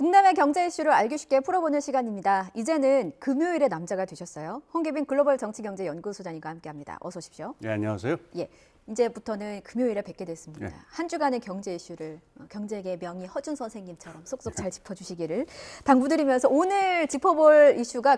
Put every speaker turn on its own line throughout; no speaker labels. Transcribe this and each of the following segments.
국내외 경제 이슈를 알기 쉽게 풀어보는 시간입니다. 이제는 금요일의 남자가 되셨어요. 홍계빈 글로벌 정치경제연구소장님과 함께합니다. 어서 오십시오.
네, 안녕하세요.
예, 이제부터는 금요일에 뵙게 됐습니다.
네.
한 주간의 경제 이슈를 경제계 명의 허준 선생님처럼 쏙쏙 잘 짚어주시기를 당부드리면서 오늘 짚어볼 이슈가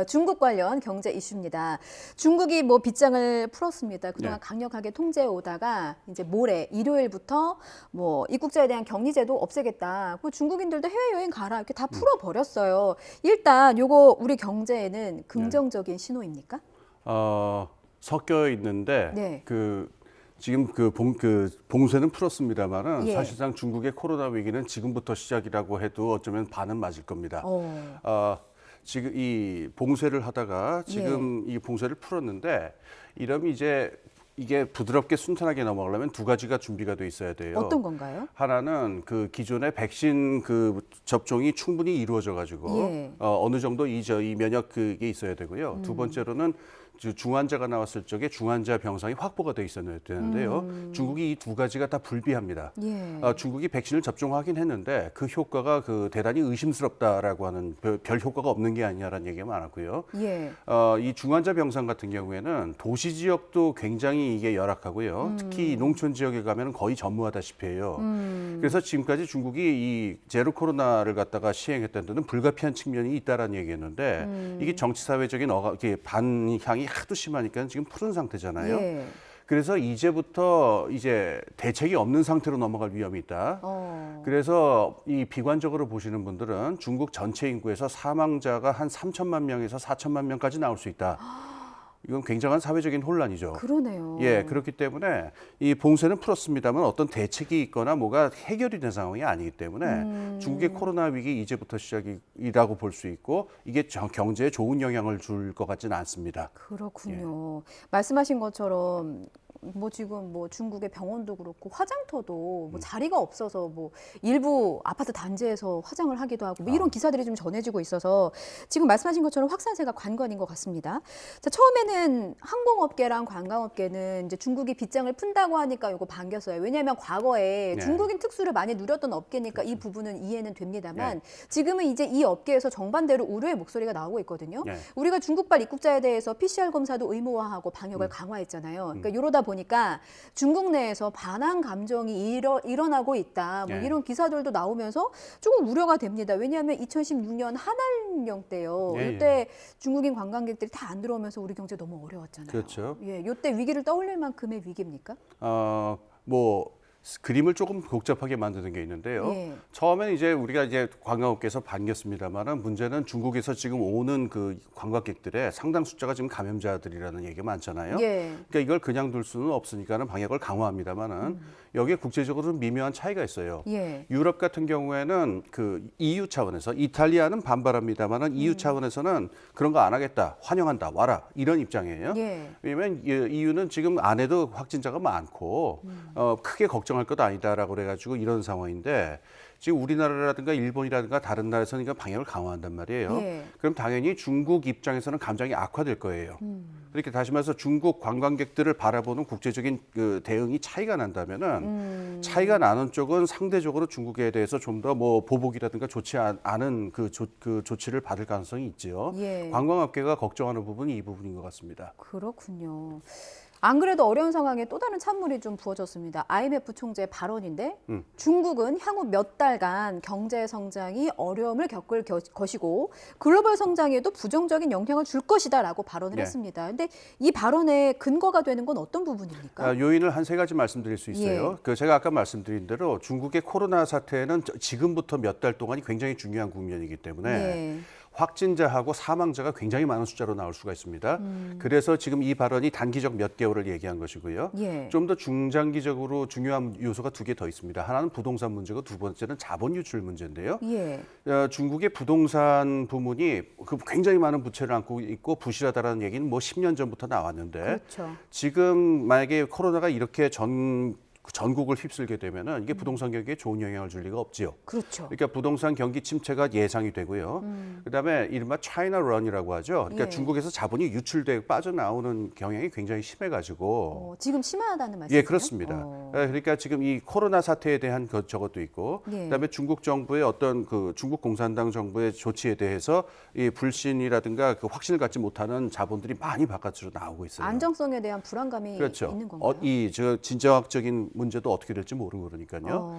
중국 관련 경제 이슈입니다. 중국이 뭐 빗장을 풀었습니다. 그동안
네.
강력하게 통제해 오다가 이제 모레 일요일부터 뭐 입국자에 대한 격리제도 없애겠다. 그 중국인들도 해외여행 가라 이렇게 다 풀어버렸어요. 일단 요거 우리 경제에는 긍정적인 신호입니까?
섞여 있는데
네.
지금 봉쇄는 풀었습니다만은
예.
사실상 중국의 코로나 위기는 지금부터 시작이라고 해도 어쩌면 반은 맞을 겁니다. 지금 이 봉쇄를 하다가 지금 이 봉쇄를 풀었는데 이러면 이제 이게 부드럽게 순탄하게 넘어가려면 두 가지가 준비가 돼 있어야 돼요.
어떤 건가요?
하나는 그 기존의 백신 접종이 충분히 이루어져 가지고
예.
어느 정도 이 면역 그게 있어야 되고요. 두 번째로는 중환자가 나왔을 적에 중환자 병상이 확보가 돼 있어야 되는데요. 중국이 이 두 가지가 다 불비합니다.
예.
중국이 백신을 접종하긴 했는데 그 효과가 대단히 의심스럽다라고 하는 별 효과가 없는 게 아니냐라는 얘기가 많았고요.
예.
이 중환자 병상 같은 경우에는 도시 지역도 굉장히 이게 열악하고요. 특히 농촌 지역에 가면 거의 전무하다시피 해요. 그래서 지금까지 중국이 이 제로 코로나를 갖다가 시행했던 데는 불가피한 측면이 있다라는 얘기였는데 이게 정치 사회적인 이게 반향이 하도 심하니까 지금 푸른 상태잖아요.
예.
그래서 이제부터 이제 대책이 없는 상태로 넘어갈 위험이 있다. 그래서 이 비관적으로 보시는 분들은 중국 전체 인구에서 사망자가 한 3천만 명에서 4천만 명까지 나올 수 있다. 이건 굉장한 사회적인 혼란이죠.
그러네요.
예, 그렇기 때문에 이 봉쇄는 풀었습니다만 어떤 대책이 있거나 뭐가 해결이 된 상황이 아니기 때문에 중국의 코로나 위기 이제부터 시작이라고 볼 수 있고 이게 경제에 좋은 영향을 줄 것 같지는 않습니다.
그렇군요. 말씀하신 것처럼 뭐 지금 뭐 중국의 병원도 그렇고 화장터도 뭐 자리가 없어서 뭐 일부 아파트 단지에서 화장을 하기도 하고 뭐 이런 기사들이 좀 전해지고 있어서 지금 말씀하신 것처럼 확산세가 관건인 것 같습니다. 자, 처음에는 항공업계랑 관광업계는 이제 중국이 빗장을 푼다고 하니까 이거 반겼어요. 왜냐하면 과거에
네.
중국인 특수를 많이 누렸던 업계니까 이 부분은 이해는 됩니다만 지금은 이제 이 업계에서 정반대로 우려의 목소리가 나오고 있거든요.
네.
우리가 중국발 입국자에 대해서 PCR 검사도 의무화하고 방역을 강화했잖아요. 그러니까 이러다 보니까 중국 내에서 반항 감정이 일어나고 있다. 뭐
네.
이런 기사들도 나오면서 조금 우려가 됩니다. 왜냐하면 2016년 한한령 때요.
예,
이때 중국인 관광객들이 다 안 들어오면서 우리 경제 너무 어려웠잖아요.
그렇죠.
예, 이때 위기를 떠올릴 만큼의 위기입니까?
그림을 조금 복잡하게 만드는 게 있는데요.
예.
처음에는 이제 우리가 이제 관광업계에서 반겼습니다만은 문제는 중국에서 지금 오는 그 관광객들의 상당 숫자가 지금 감염자들이라는 얘기가 많잖아요.
예.
그러니까 이걸 그냥 둘 수는 없으니까는 방역을 강화합니다만은 여기에 국제적으로 미묘한 차이가 있어요.
예.
유럽 같은 경우에는 그 EU 차원에서 이탈리아는 반발합니다만은 EU 차원에서는 그런 거 안 하겠다, 환영한다, 와라 이런 입장이에요.
예.
왜냐하면 EU는 지금 안에도 확진자가 많고 크게 걱정할 것 아니다라고 그래가지고 이런 상황인데 지금 우리나라라든가 일본이라든가 다른 나라에서는 이거 방역을 강화한단 말이에요.
예.
그럼 당연히 중국 입장에서는 감정이 악화될 거예요. 그렇게 다시 말해서 중국 관광객들을 바라보는 국제적인 그 대응이 차이가 난다면은 차이가 나는 쪽은 상대적으로 중국에 대해서 좀 더 뭐 보복이라든가 좋지 않은 그 조치를 받을 가능성이 있죠.
예.
관광업계가 걱정하는 부분이 이 부분인 것 같습니다.
그렇군요. 안 그래도 어려운 상황에 또 다른 찬물이 좀 부어졌습니다. IMF 총재 발언인데 중국은 향후 몇 달간 경제 성장이 어려움을 겪을 것이고 글로벌 성장에도 부정적인 영향을 줄 것이다라고 발언을
네.
했습니다. 근데 이 발언의 근거가 되는 건 어떤 부분입니까?
요인을 한 세 가지 말씀드릴 수 있어요. 제가 아까 말씀드린 대로 중국의 코로나 사태는 지금부터 몇 달 동안이 굉장히 중요한 국면이기 때문에
예.
확진자하고 사망자가 굉장히 많은 숫자로 나올 수가 있습니다. 그래서 지금 이 발언이 단기적 몇 개월을 얘기한 것이고요.
예.
좀 더 중장기적으로 중요한 요소가 두 개 더 있습니다. 하나는 부동산 문제고 두 번째는 자본 유출 문제인데요.
예.
중국의 부동산 부문이 굉장히 많은 부채를 안고 있고 부실하다라는 얘기는 뭐 10년 전부터 나왔는데
그렇죠.
지금 만약에 코로나가 이렇게 전국을 휩쓸게 되면은 이게 부동산 경기에 좋은 영향을 줄 리가 없지요.
그렇죠.
그러니까 부동산 경기 침체가 예상이 되고요. 그다음에 이른바 차이나 런이라고 하죠. 그러니까
예.
중국에서 자본이 유출되고 빠져나오는 경향이 굉장히 심해가지고
지금 심하다는 말씀이세요?
예, 그렇습니다. 그러니까 지금 이 코로나 사태에 대한 저것도 있고,
예.
그다음에 중국 정부의 어떤 그 중국 공산당 정부의 조치에 대해서 이 불신이라든가 그 확신을 갖지 못하는 자본들이 많이 바깥으로 나오고 있어요.
안정성에 대한 불안감이
그렇죠.
있는 건가요?
저 진정학적인 문제도 어떻게 될지 모르고 그러니까요.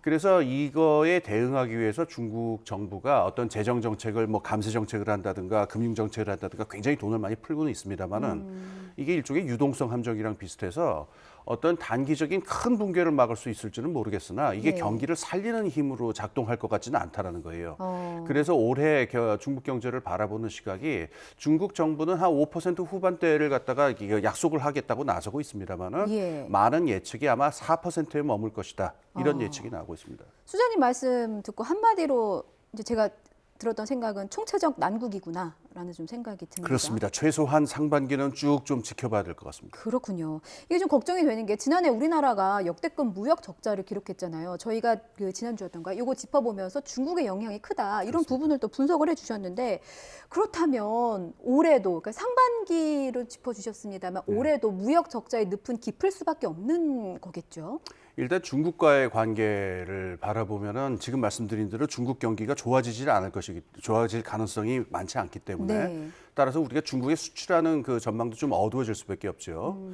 그래서 이거에 대응하기 위해서 중국 정부가 어떤 재정 정책을 뭐 감세 정책을 한다든가 금융 정책을 한다든가 굉장히 돈을 많이 풀고는 있습니다만은 이게 일종의 유동성 함정이랑 비슷해서 어떤 단기적인 큰 붕괴를 막을 수 있을지는 모르겠으나 이게
예.
경기를 살리는 힘으로 작동할 것 같지는 않다라는 거예요. 그래서 올해 중국 경제를 바라보는 시각이 중국 정부는 한 5% 후반대를 갖다가 이거 약속을 하겠다고 나서고 있습니다만은
예.
많은 예측이 아마 4%에 머물 것이다. 이런 예측이 나오고 있습니다.
수장님 말씀 듣고 한마디로 이제 제가 들었던 생각은 총체적 난국이구나라는 좀 생각이 듭니다.
그렇습니다. 최소한 상반기는 쭉 좀 지켜봐야 될 것 같습니다.
그렇군요. 이게 좀 걱정이 되는 게 지난해 우리나라가 역대급 무역 적자를 기록했잖아요. 저희가 그 지난주였던가 이거 짚어보면서 중국의 영향이 크다 이런
그렇습니다.
부분을 또 분석을 해주셨는데 그렇다면 올해도 그러니까 상반기를 짚어주셨습니다만 올해도 무역 적자의 늪은 깊을 수밖에 없는 거겠죠.
일단 중국과의 관계를 바라보면은 지금 말씀드린 대로 중국 경기가 좋아지질 않을 것이기 좋아질 가능성이 많지 않기 때문에
네.
따라서 우리가 중국에 수출하는 그 전망도 좀 어두워질 수밖에 없죠.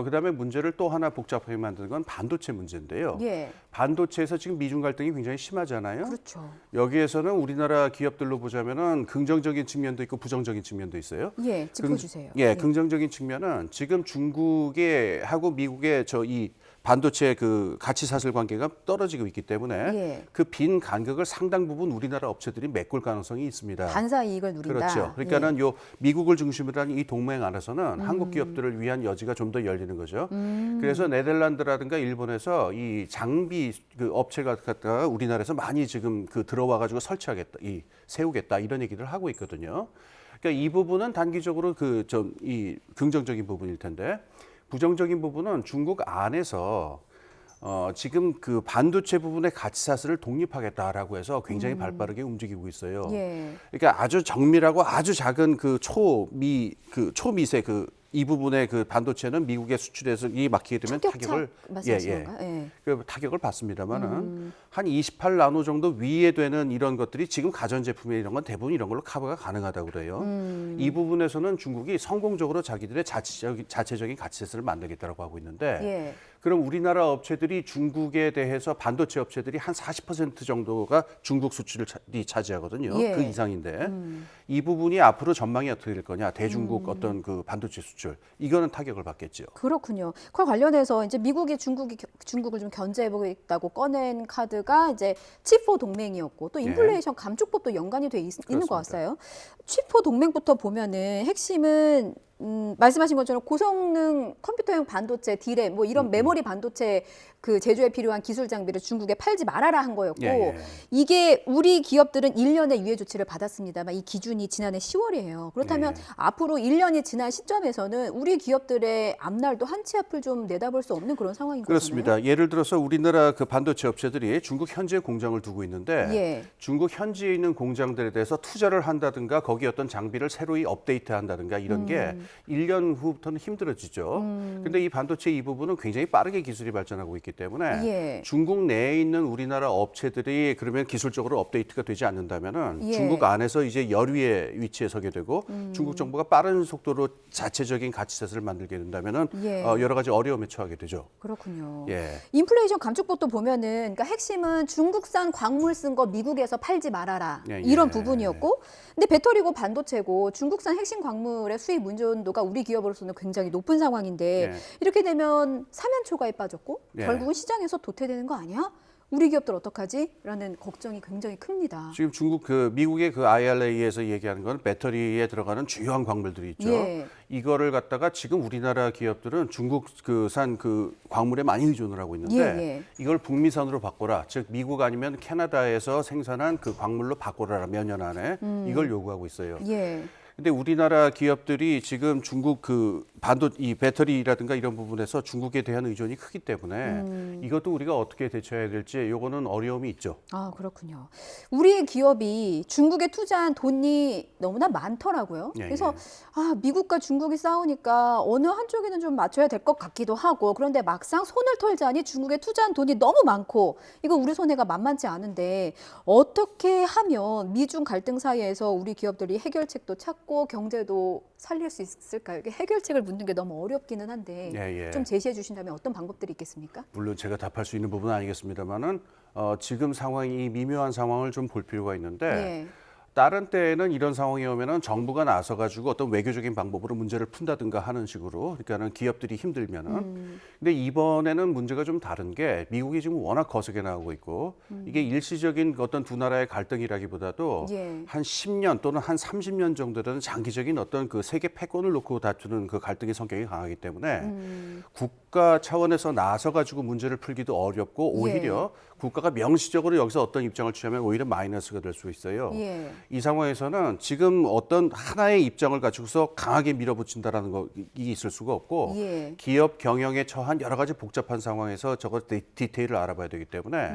그다음에 문제를 또 하나 복잡하게 만드는 건 반도체 문제인데요.
예.
반도체에서 지금 미중 갈등이 굉장히 심하잖아요.
그렇죠.
여기에서는 우리나라 기업들로 보자면은 긍정적인 측면도 있고 부정적인 측면도 있어요.
예, 짚어주세요.
긍정적인 측면은 지금 중국의 하고 미국의 이 반도체 그 가치 사슬 관계가 떨어지고 있기 때문에
예.
그 빈 간격을 상당 부분 우리나라 업체들이 메꿀 가능성이 있습니다.
반사 이익을 누린다.
그렇죠. 그러니까는 요 미국을 중심으로 한 이 동맹 안에서는 한국 기업들을 위한 여지가 좀 더 열리는 거죠. 그래서 네덜란드라든가 일본에서 이 장비 그 업체가 갖다가 우리나라에서 많이 지금 그 들어와 가지고 설치하겠다, 세우겠다 이런 얘기를 하고 있거든요. 그러니까 이 부분은 단기적으로 이 긍정적인 부분일 텐데 부정적인 부분은 중국 안에서 지금 그 반도체 부분의 가치 사슬을 독립하겠다라고 해서 굉장히 발빠르게 움직이고 있어요.
예.
그러니까 아주 정밀하고 아주 작은 그 초미세 이 부분의 그 반도체는 미국에 수출해서 이 막히게 되면 타격을
말씀하시는 건가요? 예.
그 타격을 받습니다만은 한 28나노 정도 위에 되는 이런 것들이 지금 가전제품에 이런 건 대부분 이런 걸로 커버가 가능하다고 그래요. 이 부분에서는 중국이 성공적으로 자기들의 자체적인 가치세를 만들겠다고 하고 있는데
예.
그럼 우리나라 업체들이 중국에 대해서 반도체 업체들이 한 40% 정도가 중국 수출을 차지하거든요.
예.
그 이상인데 이 부분이 앞으로 전망이 어떻게 될 거냐. 대중국 어떤 그 반도체 수출 이거는 타격을 받겠죠.
그렇군요. 그와 관련해서 이제 미국이 중국을 좀 견제해보겠다고 꺼낸 카드가 이제 칩4 동맹이었고 또 인플레이션 감축법도 연관이 돼 있는 것 같아요. 칩4 동맹부터 보면은 핵심은 말씀하신 것처럼 고성능 컴퓨터용 반도체, 디램, 뭐 이런 메모리 반도체 그 제조에 필요한 기술 장비를 중국에 팔지 말아라 한 거였고 이게 우리 기업들은 1년의 유예 조치를 받았습니다만 이 기준이 지난해 10월이에요. 그렇다면 앞으로 1년이 지난 시점에서는 우리 기업들의 앞날도 한 치 앞을 좀 내다볼 수 없는 그런 상황인 거잖아요.
그렇습니다. 예를 들어서 우리나라 그 반도체 업체들이 중국 현지에 공장을 두고 있는데 중국 현지에 있는 공장들에 대해서 투자를 한다든가 거기 어떤 장비를 새로이 업데이트한다든가 이런 게 1년 후부터는 힘들어지죠. 근데 이 반도체 이 부분은 굉장히 빠르게 기술이 발전하고 있기 때문에 중국 내에 있는 우리나라 업체들이 그러면 기술적으로 업데이트가 되지 않는다면은 중국 안에서 이제 열위의 위치에 서게 되고 중국 정부가 빠른 속도로 자체적인 가치세를 만들게 된다면은 여러 가지 어려움에 처하게 되죠.
그렇군요.
예.
인플레이션 감축법도 보면은 그러니까 핵심은 중국산 광물 쓴 거 미국에서 팔지 말아라 이런 부분이었고, 근데 배터리고 반도체고 중국산 핵심 광물의 수입 의존도가 우리 기업으로서는 굉장히 높은 상황인데 이렇게 되면 사면 초과에 빠졌고 결국은 시장에서 도태되는 거 아니야? 우리 기업들 어떡하지? 라는 걱정이 굉장히 큽니다.
지금 미국의 그 IRA에서 얘기하는 건 배터리에 들어가는 주요한 광물들이 있죠. 이거를 갖다가 지금 우리나라 기업들은 중국산 그 광물에 많이 의존을 하고 있는데 이걸 북미산으로 바꿔라. 즉 미국 아니면 캐나다에서 생산한 그 광물로 바꿔라. 몇 년 안에 이걸 요구하고 있어요. 근데 우리나라 기업들이 지금 중국 이 배터리라든가 이런 부분에서 중국에 대한 의존이 크기 때문에 이것도 우리가 어떻게 대처해야 될지 요거는 어려움이 있죠.
아, 그렇군요. 우리 기업이 중국에 투자한 돈이 너무나 많더라고요.
예,
그래서
예.
미국과 중국이 싸우니까 어느 한쪽에는 좀 맞춰야 될 것 같기도 하고 그런데 막상 손을 털자니 중국에 투자한 돈이 너무 많고 이거 우리 손해가 만만치 않은데 어떻게 하면 미중 갈등 사이에서 우리 기업들이 해결책도 찾고 경제도 살릴 수 있을까요? 이게 해결책을 묻는 게 너무 어렵기는 한데
예, 예.
좀 제시해 주신다면 어떤 방법들이 있겠습니까?
물론 제가 답할 수 있는 부분은 아니겠습니다만은 지금 상황이 미묘한 상황을 좀 볼 필요가 있는데
예.
다른 때에는 이런 상황이 오면은 정부가 나서 가지고 어떤 외교적인 방법으로 문제를 푼다든가 하는 식으로 그러니까는 기업들이 힘들면은 근데 이번에는 문제가 좀 다른 게 미국이 지금 워낙 거세게 나오고 있고 이게 일시적인 어떤 두 나라의 갈등이라기보다도
예.
한 10년 또는 한 30년 정도는 장기적인 어떤 그 세계 패권을 놓고 다투는 그 갈등의 성격이 강하기 때문에 국가 차원에서 나서 가지고 문제를 풀기도 어렵고 오히려 국가가 명시적으로 여기서 어떤 입장을 취하면 오히려 마이너스가 될 수 있어요.
예.
이 상황에서는 지금 어떤 하나의 입장을 가지고서 강하게 밀어붙인다라는 거 이게 있을 수가 없고
예.
기업 경영에 처한 여러 가지 복잡한 상황에서 저거 디테일을 알아봐야 되기 때문에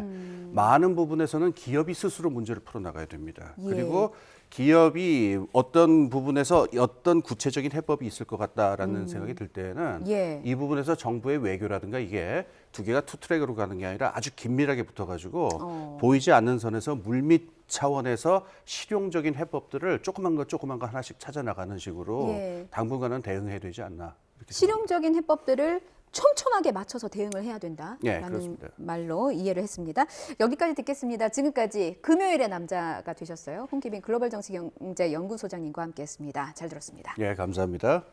많은 부분에서는 기업이 스스로 문제를 풀어나가야 됩니다.
예.
그리고 기업이 어떤 부분에서 어떤 구체적인 해법이 있을 것 같다라는 생각이 들 때는
예.
이 부분에서 정부의 외교라든가 이게 두 개가 투 트랙으로 가는 게 아니라 아주 긴밀하게 붙어가지고 보이지 않는 선에서 물밑 차원에서 실용적인 해법들을 조그만 거 하나씩 찾아 나가는 식으로
예.
당분간은 대응해야 되지 않나. 이렇게
실용적인 해법들을 촘촘하게 맞춰서 대응을 해야 된다라는
예, 그렇습니다.
말로 이해를 했습니다. 여기까지 듣겠습니다. 지금까지 금요일의 남자가 되셨어요. 홍기빈 글로벌 정치경제 연구소장님과 함께했습니다. 잘 들었습니다.
예, 감사합니다.